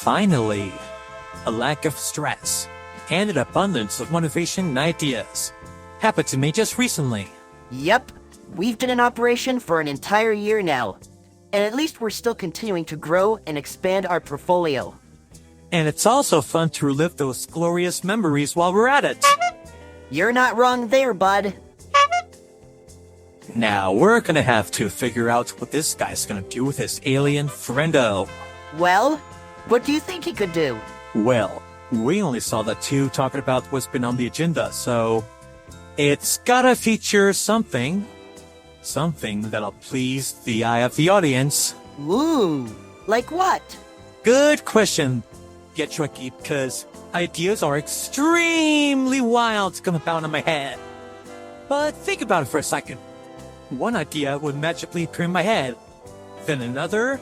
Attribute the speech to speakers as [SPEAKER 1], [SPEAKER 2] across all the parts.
[SPEAKER 1] Finally, a lack of stress and an abundance of motivation and ideas happened to me just recently.
[SPEAKER 2] Yep, we've been in operation for an entire year now, and at least we're still continuing to grow and expand our portfolio.
[SPEAKER 1] And it's also fun to relive those glorious memories while we're at it.
[SPEAKER 2] You're not wrong there, bud.
[SPEAKER 1] Now, we're gonna have to figure out what this guy's gonna do with his alien friendo.
[SPEAKER 2] Well, what do you think he could do?
[SPEAKER 1] Well, we only saw the two talking about what's been on the agenda, so it's gotta feature something that'll please the eye of the audience.
[SPEAKER 2] Ooh, like what?
[SPEAKER 1] Good question. Get tricky, because ideas are extremely wild to come about in my head. But think about it for a second. One idea would magically appear in my head, then another,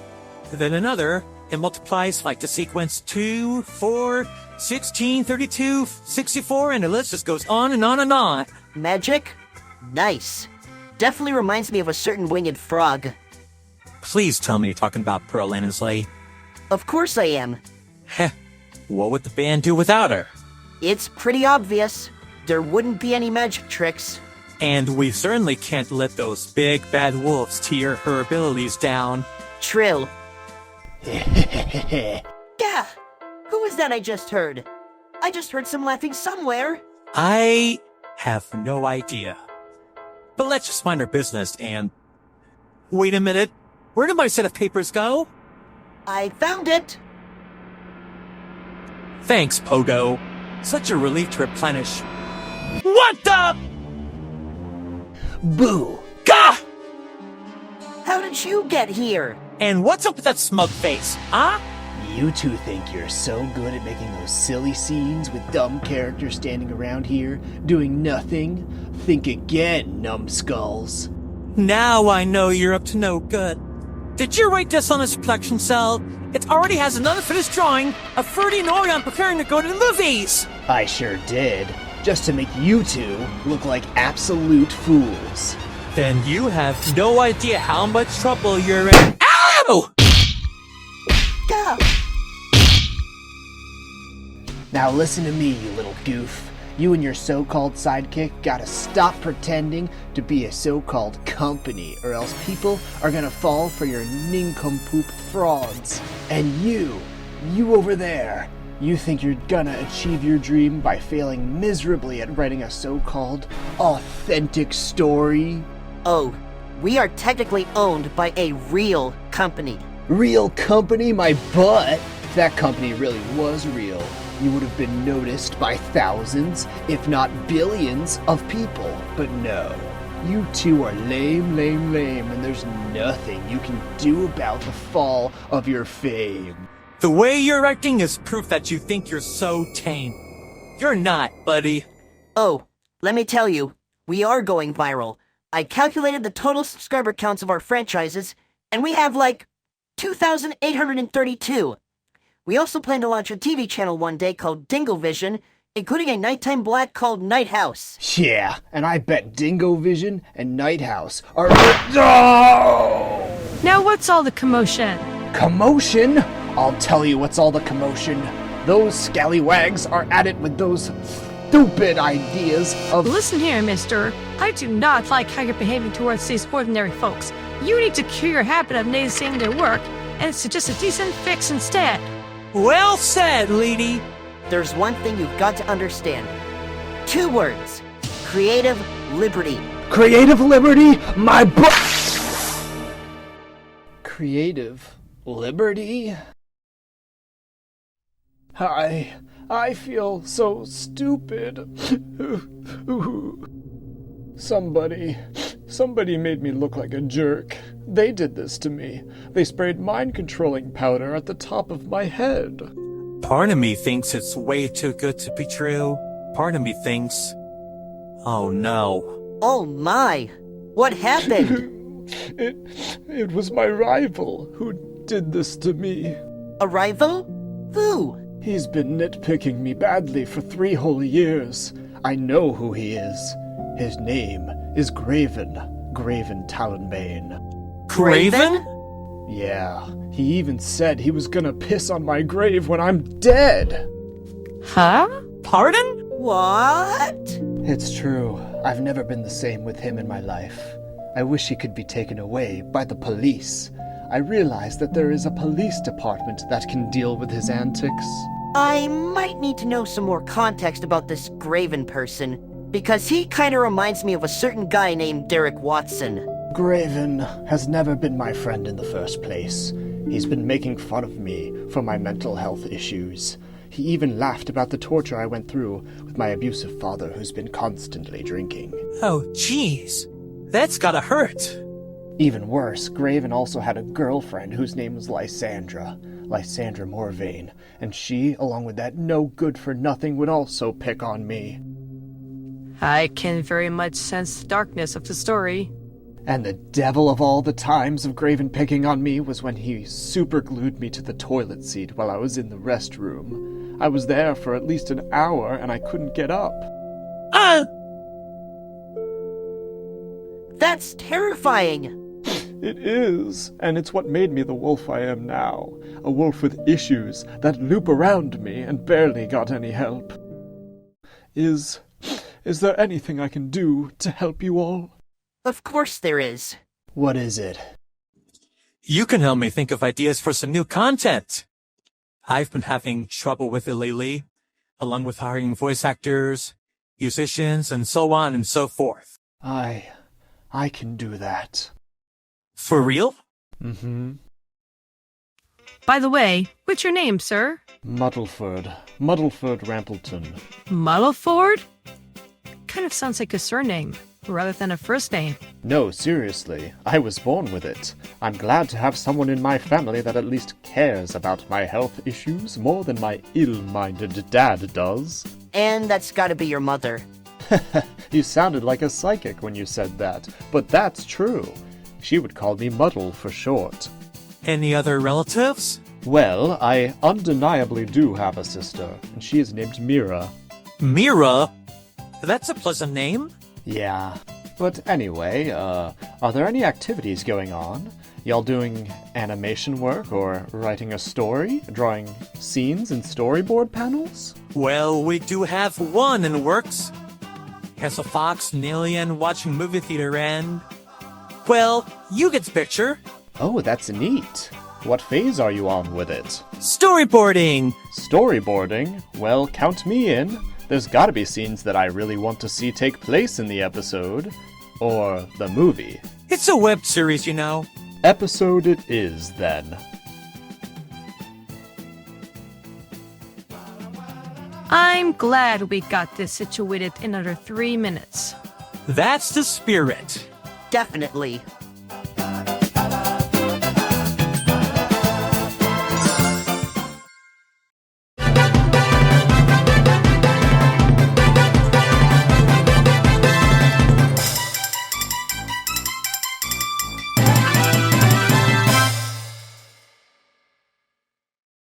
[SPEAKER 1] it multiplies like the sequence 2, 4, 16, 32, 64, and the list just goes on and on and on.
[SPEAKER 2] Magic? Nice. Definitely reminds me of a certain winged frog.
[SPEAKER 1] Please tell me you're talking about Pearl Annesley.
[SPEAKER 2] Of course I am.
[SPEAKER 1] Heh, what would the band do without her?
[SPEAKER 2] It's pretty obvious. There wouldn't be any magic tricks.
[SPEAKER 1] And we certainly can't let those big bad wolves tear her abilities down.
[SPEAKER 2] Trill. Gah! Who was that I just heard? I just heard some laughing somewhere.
[SPEAKER 1] I have no idea. But let's just mind our business and... Wait a minute. Where did my set of papers go?
[SPEAKER 2] I found it.
[SPEAKER 1] Thanks, Pogo. Such a relief to replenish. What the?
[SPEAKER 3] Boo!
[SPEAKER 1] Gah!
[SPEAKER 2] How did you get here?
[SPEAKER 1] And what's up with that smug face, huh?
[SPEAKER 3] You two think you're so good at making those silly scenes with dumb characters standing around here, doing nothing? Think again, numbskulls.
[SPEAKER 1] Now I know you're up to no good. Did you write this on a production cell? It already has an unfinished drawing of Ferdy and Orion preparing to go to the movies!
[SPEAKER 3] I sure did. Just to make you two look like absolute fools.
[SPEAKER 1] Then you have no idea how much trouble you're in. Ow!
[SPEAKER 2] Gah!
[SPEAKER 3] Now listen to me, you little goof. You and your so-called sidekick gotta stop pretending to be a so-called company, or else people are gonna fall for your nincompoop frauds. And you over there, you think you're gonna achieve your dream by failing miserably at writing a so-called authentic story?
[SPEAKER 2] Oh, we are technically owned by a real company.
[SPEAKER 3] Real company, my butt! If that company really was real, you would have been noticed by thousands, if not billions, of people. But no, you two are lame, and there's nothing you can do about the fall of your fame.
[SPEAKER 1] The way you're acting is proof that you think you're so tame. You're not, buddy.
[SPEAKER 2] Oh, let me tell you, we are going viral. I calculated the total subscriber counts of our franchises, and we have like 2,832. We also plan to launch a TV channel one day called Dingo Vision, including a nighttime black called Night House.
[SPEAKER 3] Yeah, and I bet Dingo Vision and Night House are... Oh!
[SPEAKER 4] Now what's all the commotion?
[SPEAKER 3] Commotion? I'll tell you what's all the commotion. Those scallywags are at it with those stupid ideas of...
[SPEAKER 4] Listen here, mister. I do not like how you're behaving towards these ordinary folks. You need to cure your habit of naysaying their work and suggest a decent fix instead.
[SPEAKER 1] Well said, lady.
[SPEAKER 2] There's one thing you've got to understand. 2 words. Creative liberty.
[SPEAKER 3] Creative liberty? My butt! Creative liberty? I feel so stupid. Somebody made me look like a jerk. They did this to me. They sprayed mind-controlling powder at the top of my head.
[SPEAKER 1] Part of me thinks it's way too good to be true. Part of me thinks... Oh no.
[SPEAKER 2] Oh my! What happened?
[SPEAKER 3] It was my rival who did this to me.
[SPEAKER 2] A rival? Who?
[SPEAKER 3] He's been nitpicking me badly for 3 whole years. I know who he is. His name is Graven Talonbane.
[SPEAKER 1] Graven?
[SPEAKER 3] Yeah, he even said he was gonna piss on my grave when I'm dead.
[SPEAKER 4] Huh?
[SPEAKER 1] Pardon?
[SPEAKER 2] What?
[SPEAKER 3] It's true. I've never been the same with him in my life. I wish he could be taken away by the police. I realize that there is a police department that can deal with his antics.
[SPEAKER 2] I might need to know some more context about this Graven person, because he kinda reminds me of a certain guy named Derek Watson.
[SPEAKER 3] Graven has never been my friend in the first place. He's been making fun of me for my mental health issues. He even laughed about the torture I went through with my abusive father who's been constantly drinking.
[SPEAKER 1] Oh, jeez. That's gotta hurt.
[SPEAKER 3] Even worse, Graven also had a girlfriend whose name was Lysandra Morvain, and she, along with that no-good-for-nothing, would also pick on me.
[SPEAKER 4] I can very much sense the darkness of the story.
[SPEAKER 3] And the devil of all the times of Graven picking on me was when he superglued me to the toilet seat while I was in the restroom. I was there for at least an hour and I couldn't get up.
[SPEAKER 2] That's terrifying!
[SPEAKER 3] It is, and it's what made me the wolf I am now. A wolf with issues that loop around me and barely got any help. Is there anything I can do to help you all?
[SPEAKER 2] Of course there is.
[SPEAKER 3] What is it?
[SPEAKER 1] You can help me think of ideas for some new content. I've been having trouble with it lately, along with hiring voice actors, musicians, and so on and so forth.
[SPEAKER 3] I can do that.
[SPEAKER 1] For real?
[SPEAKER 3] Mm-hmm.
[SPEAKER 4] By the way, what's your name, sir?
[SPEAKER 3] Muddleford Rampleton.
[SPEAKER 4] Muddleford? Kind of sounds like a surname, rather than a first name.
[SPEAKER 3] No, seriously, I was born with it. I'm glad to have someone in my family that at least cares about my health issues more than my ill-minded dad does.
[SPEAKER 2] And that's gotta be your mother.
[SPEAKER 3] You sounded like a psychic when you said that, but that's true. She would call me Muddle for short.
[SPEAKER 1] Any other relatives?
[SPEAKER 3] Well, I undeniably do have a sister, and she is named Mira.
[SPEAKER 1] Mira? That's a pleasant name.
[SPEAKER 3] Yeah. But anyway, are there any activities going on? Y'all doing animation work or writing a story? Drawing scenes and storyboard panels?
[SPEAKER 1] Well, we do have one in the works. Has a fox, an alien, watching movie theater, and... well, you get the picture.
[SPEAKER 3] Oh, that's neat. What phase are you on with it?
[SPEAKER 1] Storyboarding!
[SPEAKER 3] Storyboarding? Well, count me in. There's gotta be scenes that I really want to see take place in the episode. Or the movie.
[SPEAKER 1] It's a web series, you know.
[SPEAKER 3] Episode it is, then.
[SPEAKER 4] I'm glad we got this situated in under 3 minutes.
[SPEAKER 1] That's the spirit.
[SPEAKER 2] Definitely.